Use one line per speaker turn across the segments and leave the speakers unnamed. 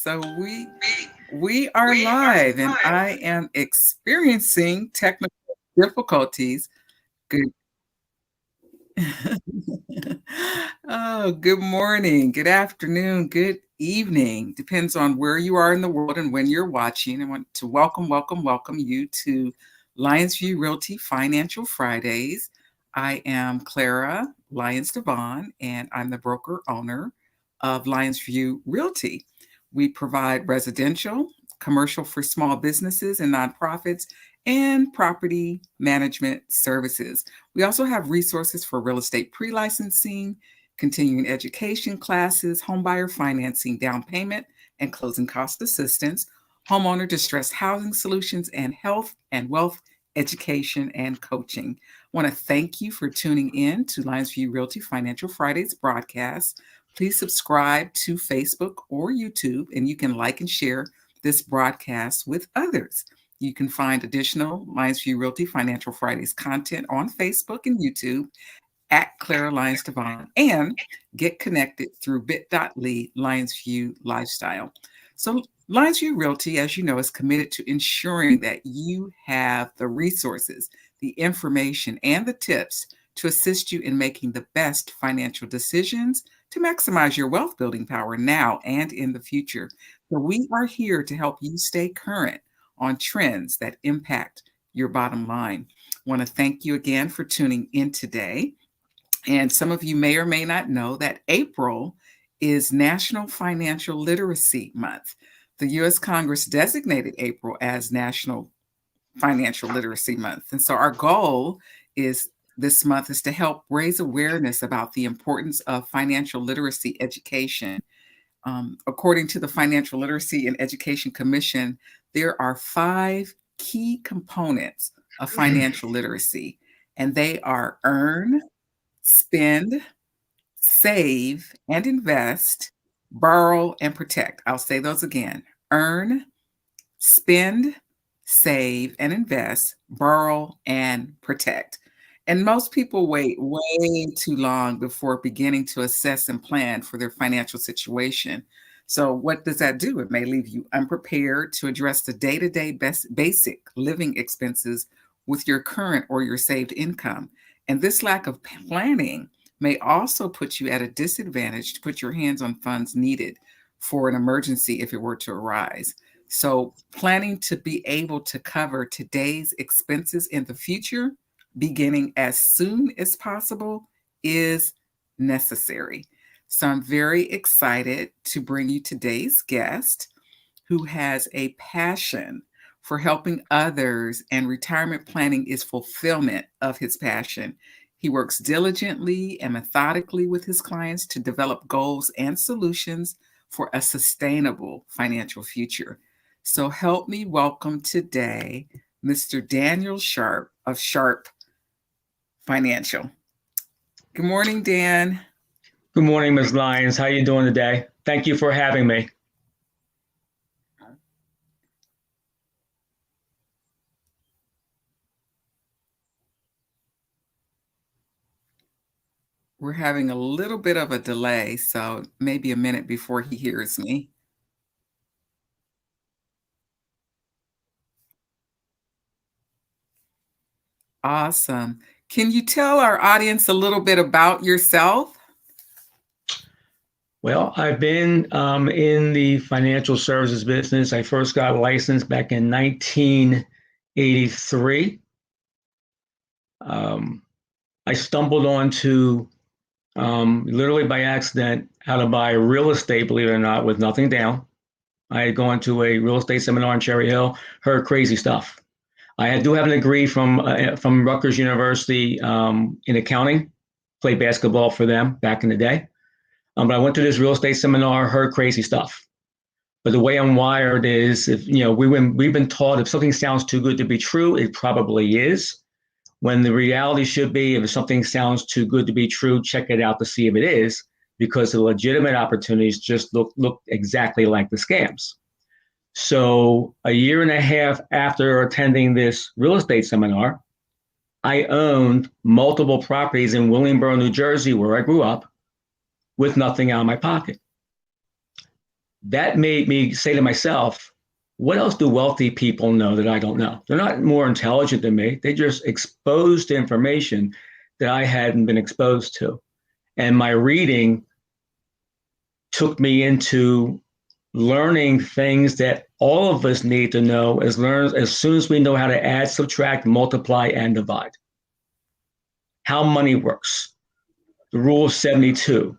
So we are live, and I am experiencing technical difficulties. Good. Oh, good morning, good afternoon, good evening. Depends on where you are in the world and when you're watching. I want to welcome you to Lyonsview Realty Financial Fridays. I am Clara Lyons-DeVaughn, and I'm the broker owner of Lyonsview Realty. We provide residential, commercial for small businesses and nonprofits, and property management services. We also have resources for real estate pre-licensing, continuing education classes, homebuyer financing, down payment and closing cost assistance, homeowner distressed housing solutions, and health and wealth education and coaching. I want to thank you for tuning in to Lyonsview Realty Financial Fridays broadcast. Please subscribe to Facebook or YouTube, and you can like and share this broadcast with others. You can find additional Lyonsview Realty Financial Fridays content on Facebook and YouTube at Clara Lyons-DeVaughn, and get connected through bit.ly Lyonsview Lifestyle. So Lyonsview Realty, as you know, is committed to ensuring that you have the resources, the information, and the tips to assist you in making the best financial decisions to maximize your wealth building power now and in the future. So we are here to help you stay current on trends that impact your bottom line. I want to thank you again for tuning in today. And some of you may or may not know that April is National Financial Literacy Month. The U.S. Congress designated April as National Financial Literacy Month. And so our goal is this month is to help raise awareness about the importance of financial literacy education. According to the Financial Literacy and Education Commission, there are 5 key components of financial literacy, and they are earn, spend, save and invest, borrow and protect. I'll say those again. Earn, spend, save and invest, borrow and protect. And most people wait way too long before beginning to assess and plan for their financial situation. So what does that do? It may leave you unprepared to address the day-to-day basic living expenses with your current or your saved income. And this lack of planning may also put you at a disadvantage to put your hands on funds needed for an emergency if it were to arise. So planning to be able to cover today's expenses in the future, beginning as soon as possible, is necessary. So I'm very excited to bring you today's guest, who has a passion for helping others, and retirement planning is fulfillment of his passion. He works diligently and methodically with his clients to develop goals and solutions for a sustainable financial future. So help me welcome today Mr. Daniel Sharpe of Sharpe Financial. Good morning, Dan.
Good morning, Ms. Lyons. How are you doing today? Thank you for having me.
We're having a little bit of a delay, so maybe a minute before he hears me. Awesome. Can you tell our audience a little bit about yourself?
Well, I've been in the financial services business. I first got licensed back in 1983. I stumbled onto, literally by accident, how to buy real estate, believe it or not, with nothing down. I had gone to a real estate seminar in Cherry Hill, heard crazy stuff. I do have a degree from Rutgers University in accounting, played basketball for them back in the day. But I went to this real estate seminar, heard crazy stuff. But the way I'm wired is, if we've been taught if something sounds too good to be true, it probably is. When the reality should be, if something sounds too good to be true, check it out to see if it is, because the legitimate opportunities just look exactly like the scams. So a year and a half after attending this real estate seminar, I owned multiple properties in Willingboro, New Jersey, where I grew up, with nothing out of my pocket. That made me say to myself, what else do wealthy people know that I don't know? They're not more intelligent than me. They just exposed to information that I hadn't been exposed to. And my reading took me into learning things that all of us need to know as soon as we know how to add, subtract, multiply, and divide. How money works. The rule of 72.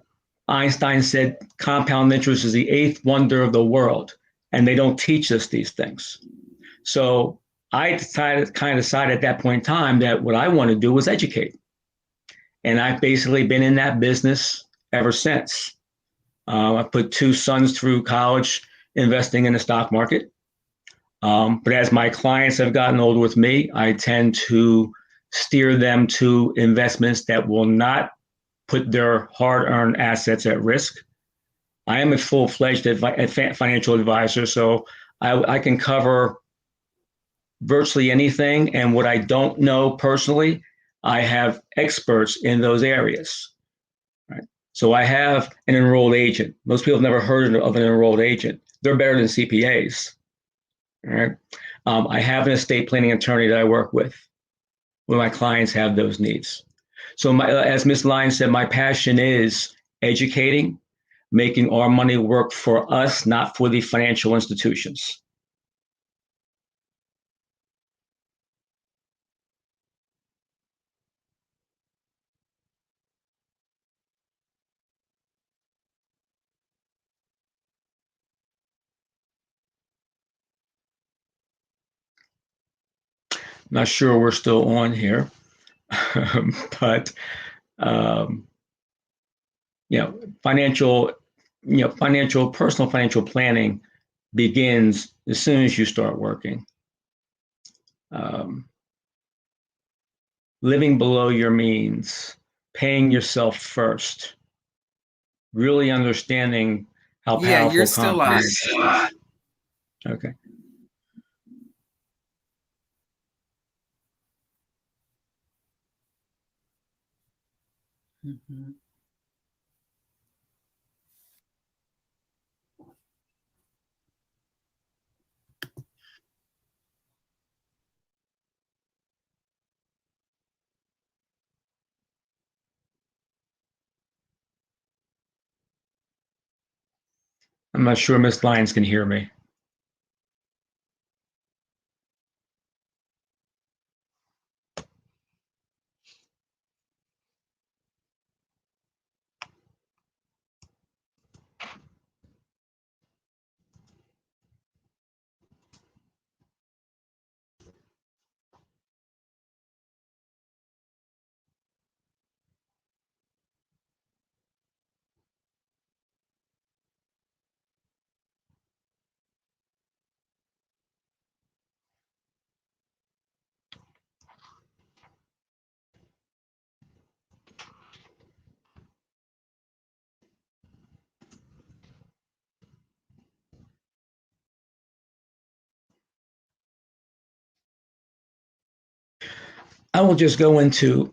Einstein said compound interest is the eighth wonder of the world, and they don't teach us these things. So I decided at that point in time that what I want to do was educate. And I've basically been in that business ever since. I put two sons through college investing in the stock market. But as my clients have gotten older with me, I tend to steer them to investments that will not put their hard-earned assets at risk. I am a full-fledged financial advisor, so I can cover virtually anything. And what I don't know personally, I have experts in those areas. Right? So I have an enrolled agent. Most people have never heard of an enrolled agent. They're better than CPAs. All right. I have an estate planning attorney that I work with when my clients have those needs. So as Ms. Lyons said, my passion is educating, making our money work for us, not for the financial institutions. Not sure we're still on here, but financial, personal financial planning begins as soon as you start working. Living below your means, paying yourself first, really understanding how powerful
you're still on.
is. Okay.
Mm-hmm.
I'm not sure Ms. Lyons can hear me. I will just go into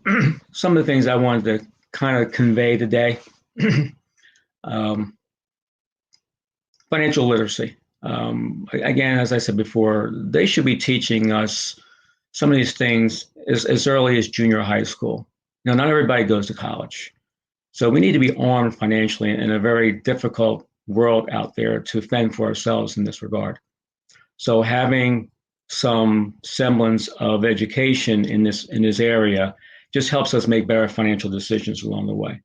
some of the things I wanted to kind of convey today. Financial literacy. Again, as I said before, they should be teaching us some of these things as early as junior high school. Not everybody goes to college. So we need to be armed financially in a very difficult world out there to fend for ourselves in this regard. So having some semblance of education in this area just helps us make better financial decisions along the way.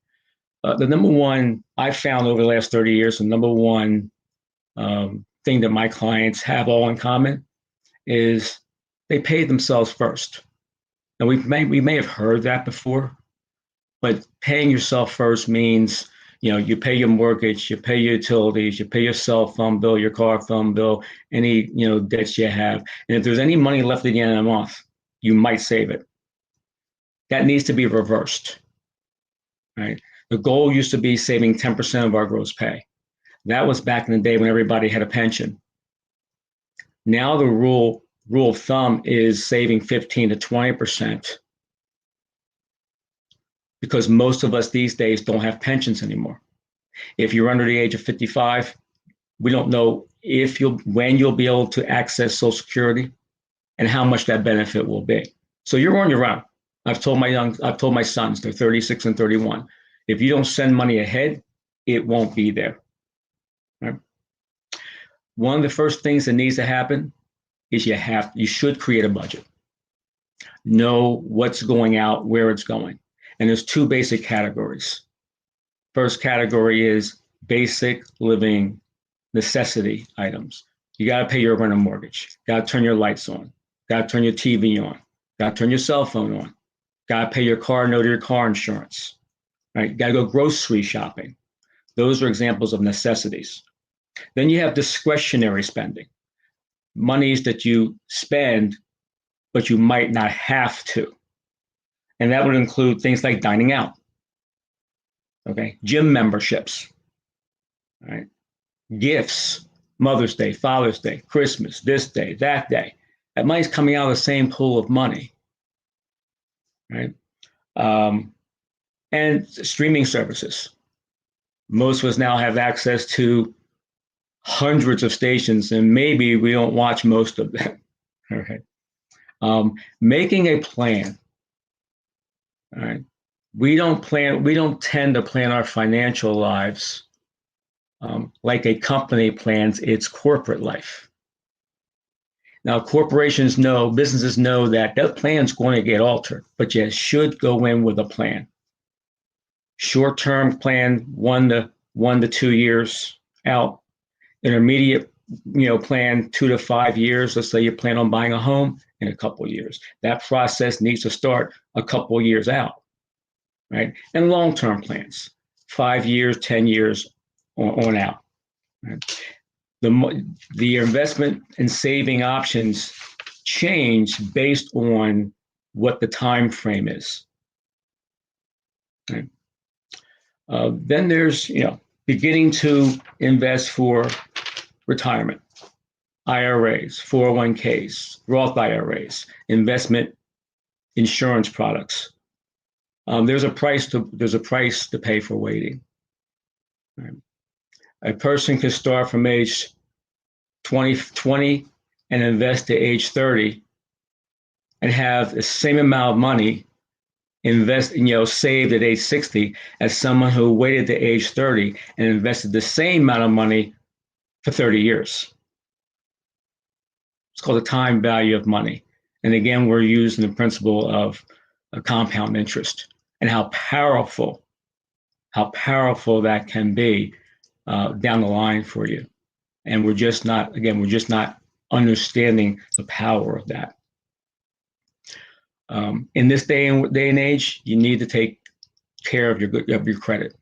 The number one I've found over the last 30 years, the number one thing that my clients have all in common is they pay themselves first. Now we may have heard that before, but paying yourself first means you pay your mortgage, you pay your utilities, you pay your cell phone bill, your car phone bill, any debts you have, and if there's any money left at the end of the month, you might save it. That needs to be reversed, right? The goal used to be saving 10% of our gross pay. That was back in the day when everybody had a pension. Now the rule of thumb is saving 15 to 20%, because most of us these days don't have pensions anymore. If you're under the age of 55, We don't know when you'll be able to access Social Security and how much that benefit will be. So you're on your own. I've told my sons, they're 36 and 31. If you don't send money ahead, it won't be there. Right? One of the first things that needs to happen is you should create a budget. Know what's going out, where it's going. And there's two basic categories. First category is basic living necessity items. You got to pay your rent and mortgage. Got to turn your lights on. Got to turn your TV on. Got to turn your cell phone on. Got to pay your car note or your car insurance. Right? Got to go grocery shopping. Those are examples of necessities. Then you have discretionary spending. Monies that you spend, but you might not have to. And that would include things like dining out. Okay, gym memberships. All right. Gifts, Mother's Day, Father's Day, Christmas, this day, that day. That money's coming out of the same pool of money, right? And streaming services. Most of us now have access to hundreds of stations, and maybe we don't watch most of them. All right. Making a plan. All right. We don't tend to plan our financial lives like a company plans its corporate life. Now, businesses know that plan's going to get altered, but you should go in with a plan. Short-term plan, 1 to 2 years out. Intermediate, plan 2 to 5 years. Let's say you plan on buying a home in a couple of years. That process needs to start a couple of years out, right? And long-term plans, 5 years, 10 years on out. Right? The investment and saving options change based on what the time frame is. Right? Then there's, beginning to invest for retirement, IRAs, 401ks, Roth IRAs, investment insurance products. There's a price to pay for waiting. Right? A person can start from age 20 and invest to age 30 and have the same amount of money saved at age 60 as someone who waited to age 30 and invested the same amount of money for 30 years. It's called the time value of money. And again, we're using the principle of a compound interest and how powerful that can be down the line for you. And we're just not understanding the power of that. In this day and age, you need to take care of your credit.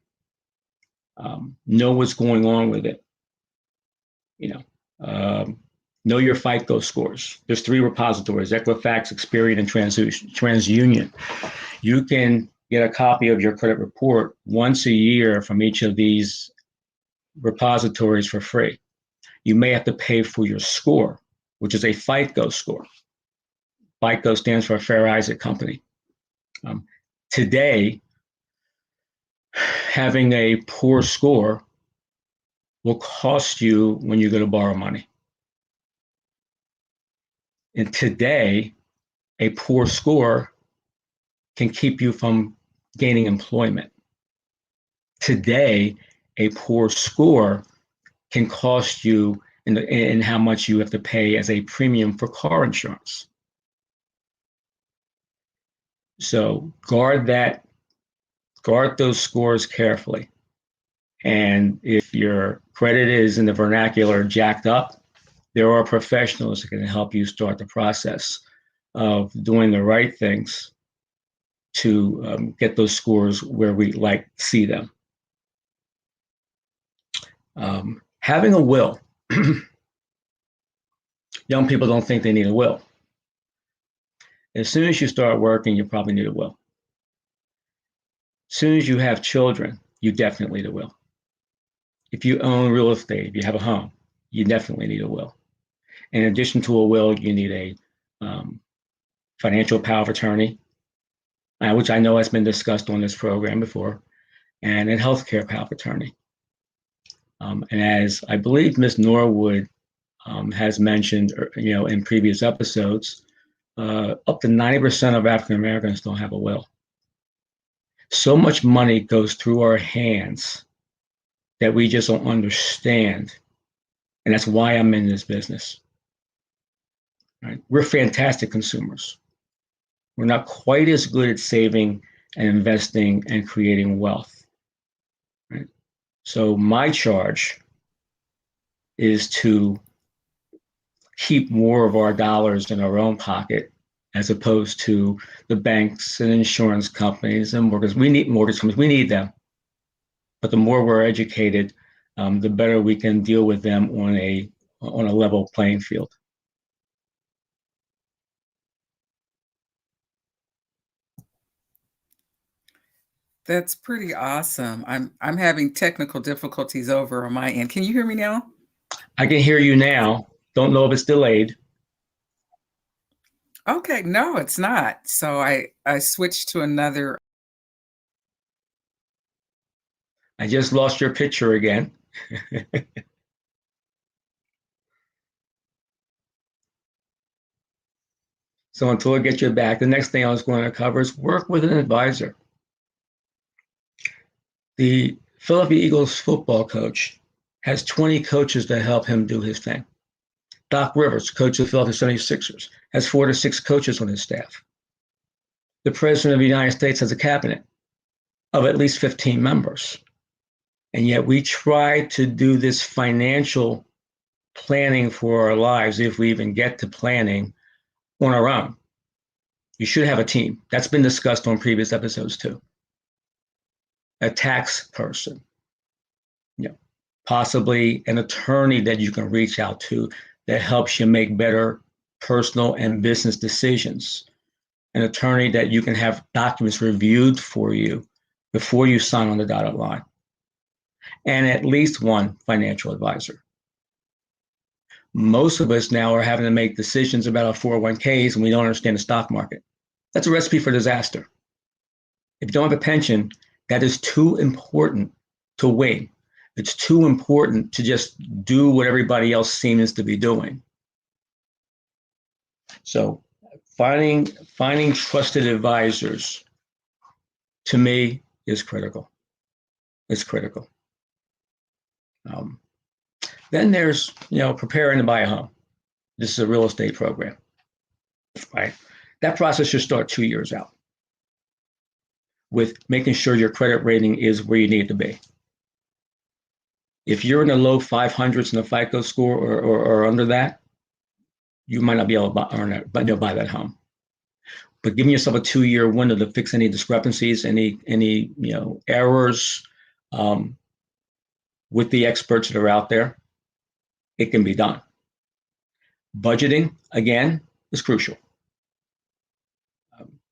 Know what's going on with it. Know your FICO scores. There's 3 repositories: Equifax, Experian, and TransUnion. You can get a copy of your credit report once a year from each of these repositories for free. You may have to pay for your score, which is a FICO score. FICO stands for Fair Isaac Company. Today, having a poor score will cost you when you're going to borrow money. And today, a poor score can keep you from gaining employment. Today, a poor score can cost you in how much you have to pay as a premium for car insurance. So guard those scores carefully. And if your credit is, in the vernacular, jacked up, there are professionals that can help you start the process of doing the right things to get those scores where we like to see them. Having a will. Young people don't think they need a will. As soon as you start working, you probably need a will. As soon as you have children, you definitely need a will. If you own real estate, if you have a home, you definitely need a will. In addition to a will, you need a financial power of attorney, which I know has been discussed on this program before, and a healthcare power of attorney. And as I believe Ms. Norwood has mentioned, in previous episodes, up to 90% of African Americans don't have a will. So much money goes through our hands that we just don't understand. And that's why I'm in this business. Right? We're fantastic consumers. We're not quite as good at saving and investing and creating wealth. Right? So my charge is to keep more of our dollars in our own pocket as opposed to the banks and insurance companies and mortgage. We need mortgage companies. We need them. But the more we're educated, the better we can deal with them on a level playing field.
That's pretty awesome. I'm having technical difficulties over on my end. Can you hear me now?
I can hear you now. Don't know if it's delayed.
Okay, no, it's not. So I switched to another.
I just lost your picture again. So until I get you back, the next thing I was going to cover is work with an advisor. The Philadelphia Eagles football coach has 20 coaches to help him do his thing. Doc Rivers, coach of the Philadelphia 76ers, has 4 to 6 coaches on his staff. The President of the United States has a cabinet of at least 15 members. And yet we try to do this financial planning for our lives, if we even get to planning, on our own. You should have a team. That's been discussed on previous episodes too. A tax person, possibly an attorney that you can reach out to that helps you make better personal and business decisions. An attorney that you can have documents reviewed for you before you sign on the dotted line. And at least one financial advisor. Most of us now are having to make decisions about our 401ks and we don't understand the stock market. That's a recipe for disaster. If you don't have a pension, that is too important to wait. It's too important to just do what everybody else seems to be doing. So finding trusted advisors, to me, is critical. It's critical. Then there's, preparing to buy a home. This is a real estate program, right? That process should start 2 years out with making sure your credit rating is where you need it to be. If you're in the low 500s in the FICO score or under that, you might not be able to buy that home. But giving yourself a 2-year window to fix any discrepancies, any errors with the experts that are out there, it can be done. Budgeting, again, is crucial.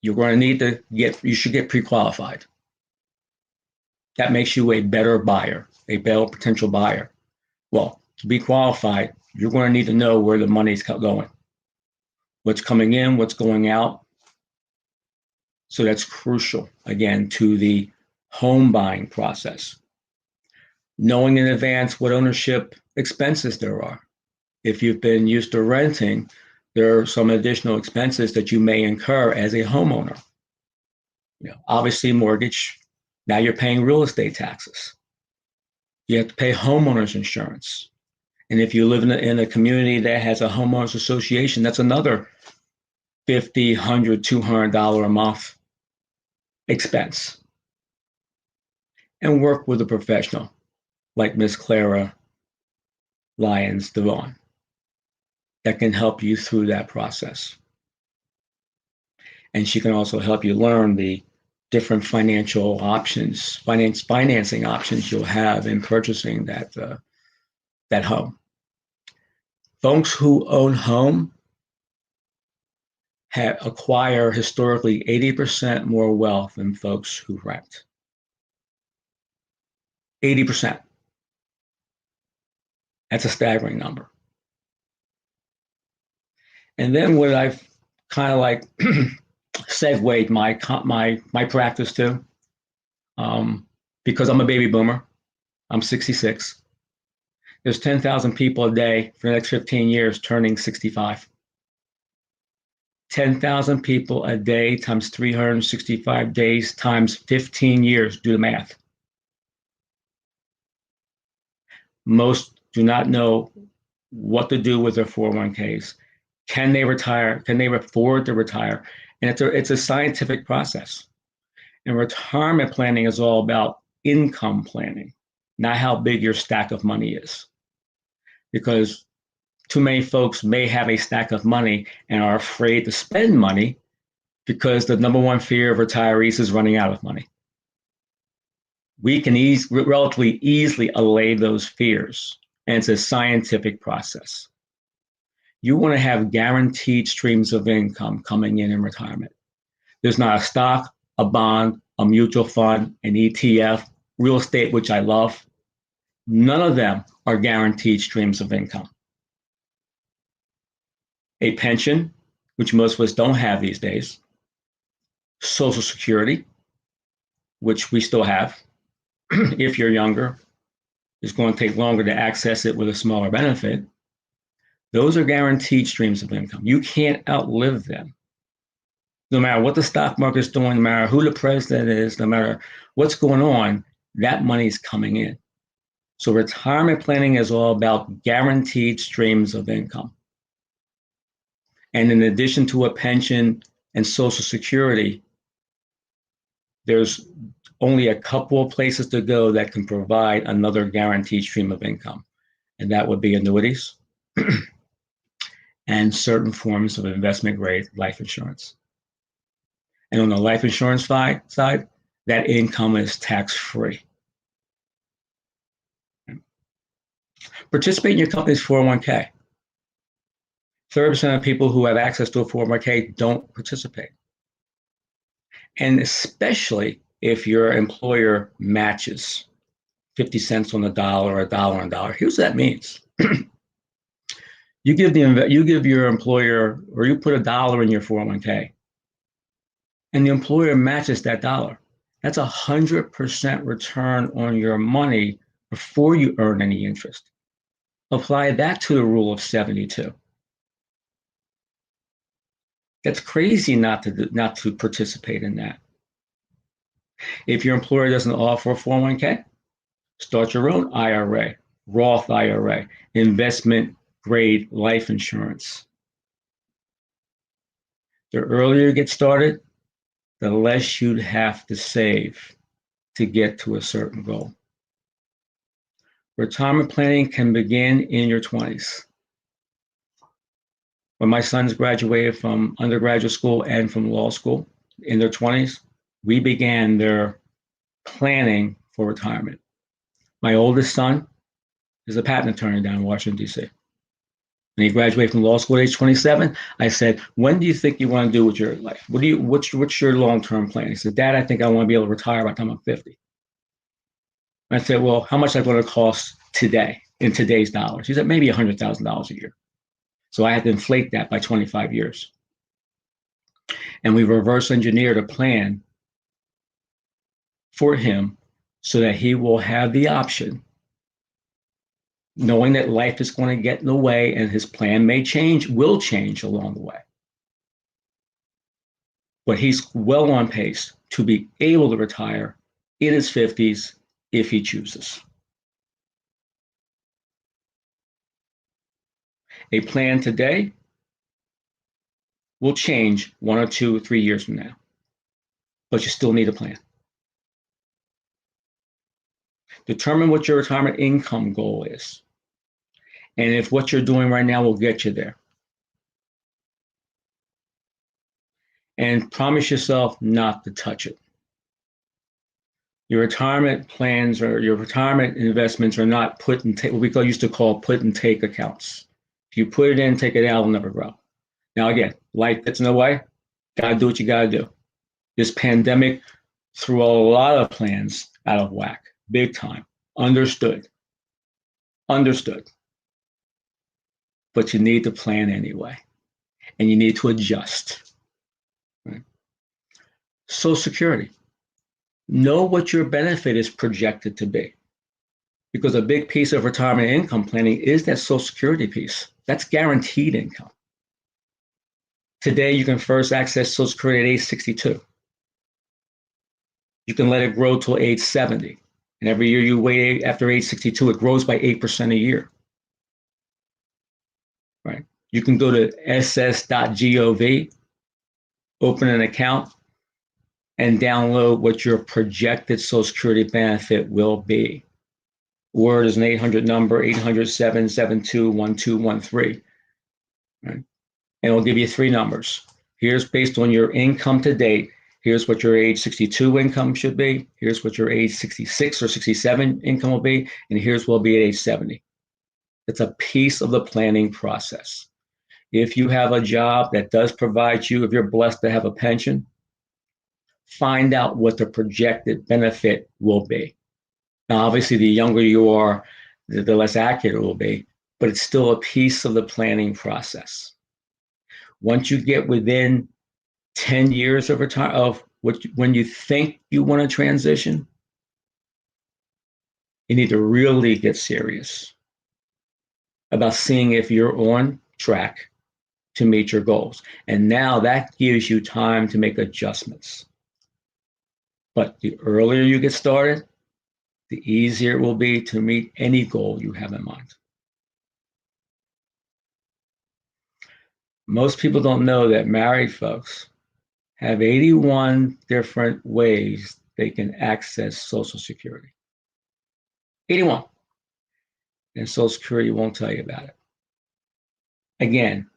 You're going to need to you should get pre-qualified. That makes you a better buyer, a better potential buyer. Well, to be qualified, you're going to need to know where the money's going, what's coming in, what's going out. So that's crucial, again, to the home buying process. Knowing in advance what ownership expenses there are. If you've been used to renting, there are some additional expenses that you may incur as a homeowner. Obviously mortgage, now you're paying real estate taxes. You have to pay homeowners insurance. And if you live in a community that has a homeowners association, that's another $50, $100, $200 a month expense. And work with a professional like Miss Clara Lyons-DeVaughn that can help you through that process. And she can also help you learn the different financial options, financing options you'll have in purchasing that home. Folks who own home acquire historically 80% more wealth than folks who rent. 80%. That's a staggering number. And then what I've kind of like segued my practice to, because I'm a baby boomer. I'm 66. There's 10,000 people a day for the next 15 years turning 65. 10,000 people a day times 365 days times 15 years. Do the math. Most do not know what to do with their 401ks. Can they retire? Can they afford to retire? And it's a scientific process. And retirement planning is all about income planning, not how big your stack of money is. Because too many folks may have a stack of money and are afraid to spend money because the number one fear of retirees is running out of money. We can relatively easily allay those fears, and it's a scientific process. You want to have guaranteed streams of income coming in retirement. There's not a stock, a bond, a mutual fund, an ETF, real estate, which I love. None of them are guaranteed streams of income. A pension, which most of us don't have these days, Social Security, which we still have. If you're younger, it's going to take longer to access it with a smaller benefit. Those are guaranteed streams of income. You can't outlive them. No matter what the stock market is doing, no matter who the president is, no matter what's going on, that money is coming in. So retirement planning is all about guaranteed streams of income. And in addition to a pension and Social Security, there's only a couple of places to go that can provide another guaranteed stream of income. And that would be annuities and certain forms of investment grade life insurance. And on the life insurance side, that income is tax-free. Participate in your company's 401k. 30% of people who have access to a 401k don't participate. And especially if your employer matches 50 cents on the dollar or $1 on a dollar. Here's what that means. You give your employer, or you put $1 in your 401k, and the employer matches that dollar. That's 100% return on your money before you earn any interest. Apply that to the rule of 72. That's crazy not to participate in that. If your employer doesn't offer a 401k, start your own IRA, Roth IRA, investment grade life insurance. The earlier you get started, the less you'd have to save to get to a certain goal. Retirement planning can begin in your 20s. When my sons graduated from undergraduate school and from law school in their 20s, we began their planning for retirement. My oldest son is a patent attorney down in Washington, D.C. When he graduated from law school at age 27, I said, when do you think you want to do with your life? What's your long-term plan? He said, Dad, I think I want to be able to retire by the time I'm 50. I said, well, how much is that going to cost today in today's dollars? He said, maybe $100,000 a year. So I had to inflate that by 25 years. And we reverse engineered a plan for him so that he will have the option, knowing that life is going to get in the way and his plan will change along the way. But he's well on pace to be able to retire in his 50s if he chooses. A plan today will change 1 or 2 or 3 years from now, but you still need a plan. Determine what your retirement income goal is, and if what you're doing right now will get you there. And promise yourself not to touch it. Your retirement plans or your retirement investments are not put and take, what we used to call put and take accounts. If you put it in, take it out, it'll never grow. Now again, life gets in the way. Gotta do what you gotta do. This pandemic threw a lot of plans out of whack, big time. Understood. But you need to plan anyway, and you need to adjust. Right? Social Security. Know what your benefit is projected to be. because a big piece of retirement income planning is that Social Security piece. That's guaranteed income. Today, you can first access Social Security at age 62. You can let it grow till age 70. And every year you wait after age 62, it grows by 8% a year. Right? You can go to ss.gov, open an account, and download what your projected Social Security benefit will be. Word is an 800 number, 800-772-1213. Right? And it'll give you three numbers. Here's based on your income to date. Here's what your age 62 income should be. Here's what your age 66 or 67 income will be. And here's what will be at age 70. It's a piece of the planning process. If you have a job that does provide you, if you're blessed to have a pension, find out what the projected benefit will be. Now, obviously, the younger you are, the less accurate it will be, but it's still a piece of the planning process. Once you get within 10 years of when you think you want to transition, you need to really get serious about seeing if you're on track to meet your goals. And now that gives you time to make adjustments. But the earlier you get started, the easier it will be to meet any goal you have in mind. Most people don't know that married folks have 81 different ways they can access Social Security. 81. And Social Security won't tell you about it. Again,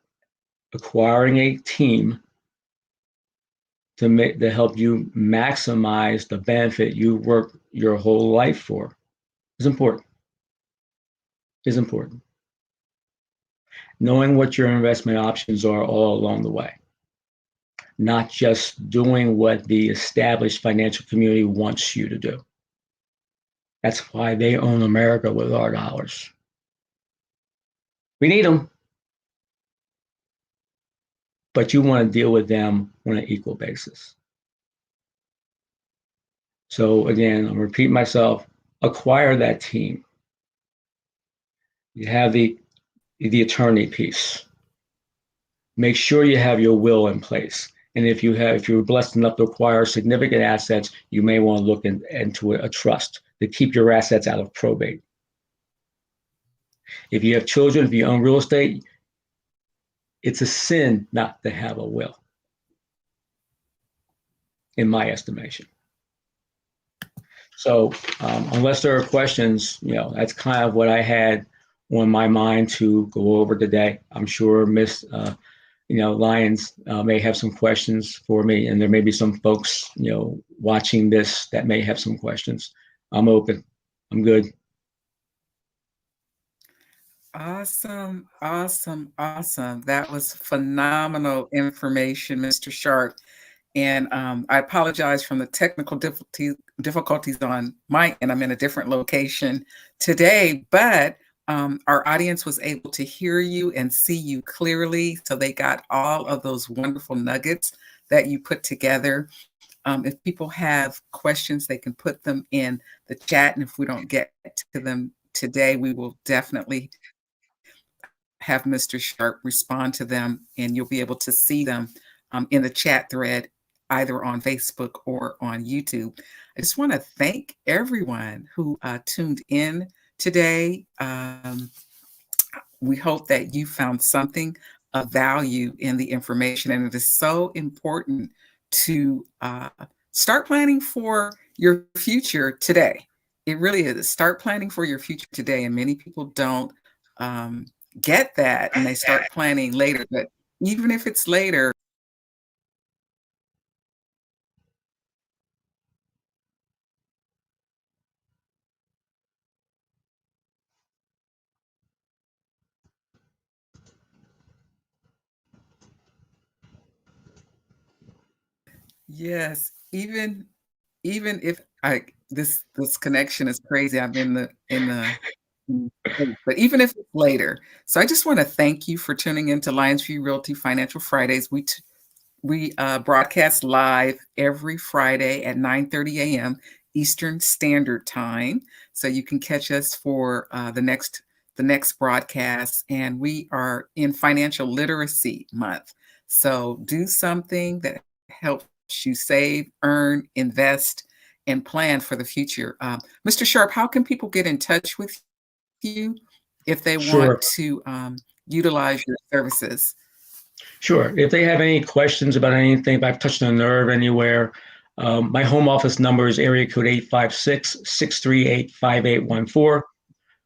acquiring a team to help you maximize the benefit you work your whole life for is important. Is important. Knowing what your investment options are all along the way. Not just doing what the established financial community wants you to do. That's why they own America with our dollars. We need them. But you want to deal with them on an equal basis. So again, I'll repeat myself, acquire that team. You have the attorney piece. Make sure you have your will in place. And if you're blessed enough to acquire significant assets, you may want to look into a trust to keep your assets out of probate. If you have children, if you own real estate, it's a sin not to have a will, in my estimation. So unless there are questions, that's kind of what I had on my mind to go over today. I'm sure Miss Lyons may have some questions for me, and there may be some folks, watching this that may have some questions. I'm open. I'm good.
Awesome. That was phenomenal information, Mr. Sharpe. And I apologize from the technical difficulties on my end. I'm in a different location today, but our audience was able to hear you and see you clearly. So they got all of those wonderful nuggets that you put together. If people have questions, they can put them in the chat. And if we don't get to them today, we will definitely have Mr. Sharpe respond to them, and you'll be able to see them in the chat thread, either on Facebook or on YouTube. I just want to thank everyone who tuned in today. We hope that you found something of value in the information, and it is so important to start planning for your future today. It really is. Start planning for your future today, and many people don't get that, and they start planning later. But even if it's later, yes, even if this connection is crazy, I'm in the but even if it's later. So I just want to thank you for tuning into Lyonsview Realty Financial Fridays. We broadcast live every Friday at 9:30 a.m. Eastern Standard Time. So you can catch us for the next broadcast. And we are in Financial Literacy Month. So do something that helps you save, earn, invest, and plan for the future. Mr. Sharpe, how can people get in touch with you if they want
Sure.
to utilize your services?
Sure. If they have any questions about anything, if I've touched a nerve anywhere, my home office number is area code 856-638-5814.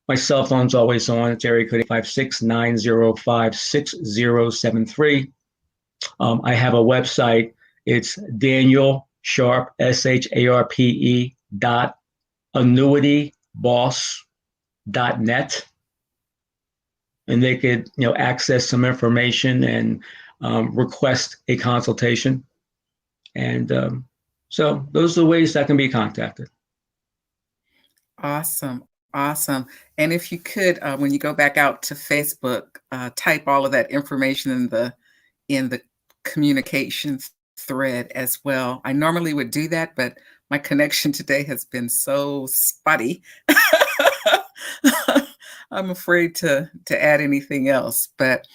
My cell phone's always on. It's area code 856-905-6073. I have a website. It's Daniel Sharpe, SHARPE annuityboss.net. And they could, access some information and request a consultation. And so those are the ways that can be contacted.
Awesome. Awesome. And if you could, when you go back out to Facebook, type all of that information in the communication thread as well. I normally would do that, but my connection today has been so spotty. I'm afraid to add anything else, but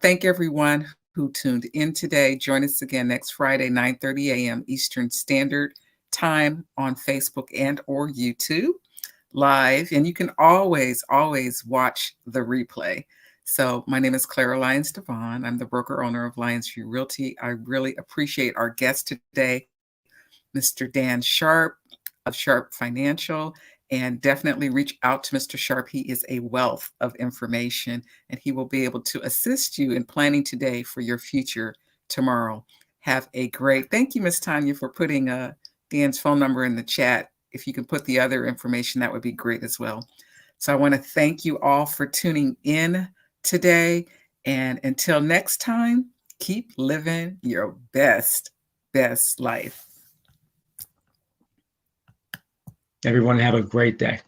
thank everyone who tuned in today. Join us again next Friday, 9:30 a.m. Eastern Standard Time on Facebook and or YouTube live. And you can always watch the replay. So my name is Clara Lyons-DeVaughn. I'm the broker owner of Lyonsview Realty. I really appreciate our guest today, Mr. Dan Sharpe of Sharpe Financial. And definitely reach out to Mr. Sharpe. He is a wealth of information, and he will be able to assist you in planning today for your future tomorrow. Have a great, thank you, Miss Tanya, for putting Dan's phone number in the chat. If you can put the other information, that would be great as well. So I want to thank you all for tuning in today. And until next time, keep living your best life.
Everyone have a great day.